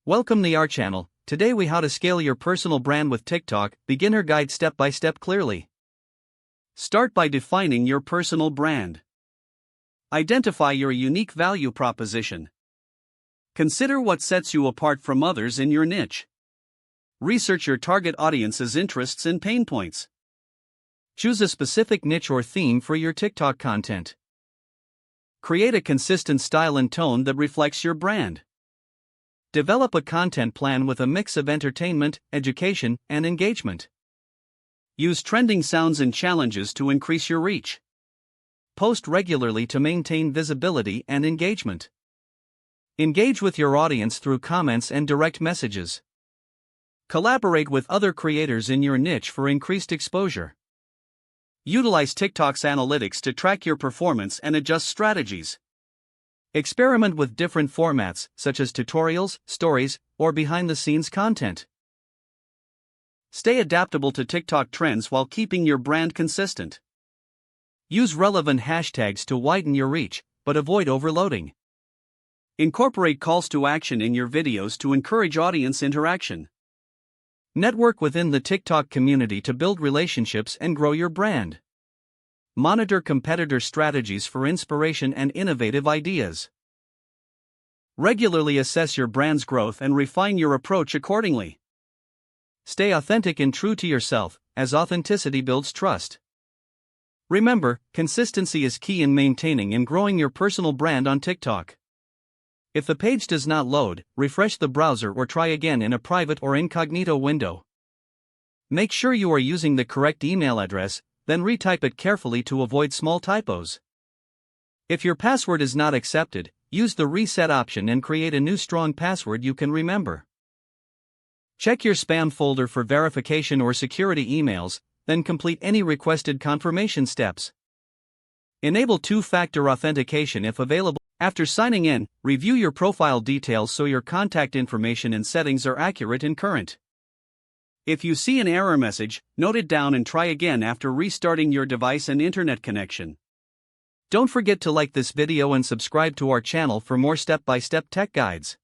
Welcome to our channel. Today we how to scale your personal brand with TikTok, beginner guide step by step clearly. Start by defining your personal brand. Identify your unique value proposition. Consider what sets you apart from others in your niche. Research your target audience's interests and pain points. Choose a specific niche or theme for your TikTok content. Create a consistent style and tone that reflects your brand. Develop a content plan with a mix of entertainment, education, and engagement. Use trending sounds and challenges to increase your reach. Post regularly to maintain visibility and engagement. Engage with your audience through comments and direct messages. Collaborate with other creators in your niche for increased exposure. Utilize TikTok's analytics to track your performance and adjust strategies. Experiment with different formats, such as tutorials, stories, or behind-the-scenes content. Stay adaptable to TikTok trends while keeping your brand consistent. Use relevant hashtags to widen your reach, but avoid overloading. Incorporate calls to action in your videos to encourage audience interaction. Network within the TikTok community to build relationships and grow your brand. Monitor competitor strategies for inspiration and innovative ideas. Regularly assess your brand's growth and refine your approach accordingly. Stay authentic and true to yourself, as authenticity builds trust. Remember, consistency is key in maintaining and growing your personal brand on TikTok. If the page does not load, refresh the browser or try again in a private or incognito window. Make sure you are using the correct email address, then retype it carefully to avoid small typos. If your password is not accepted, use the reset option and create a new strong password you can remember. Check your spam folder for verification or security emails, then complete any requested confirmation steps. Enable two-factor authentication if available. After signing in, review your profile details so your contact information and settings are accurate and current. If you see an error message, note it down and try again after restarting your device and internet connection. Don't forget to like this video and subscribe to our channel for more step-by-step tech guides.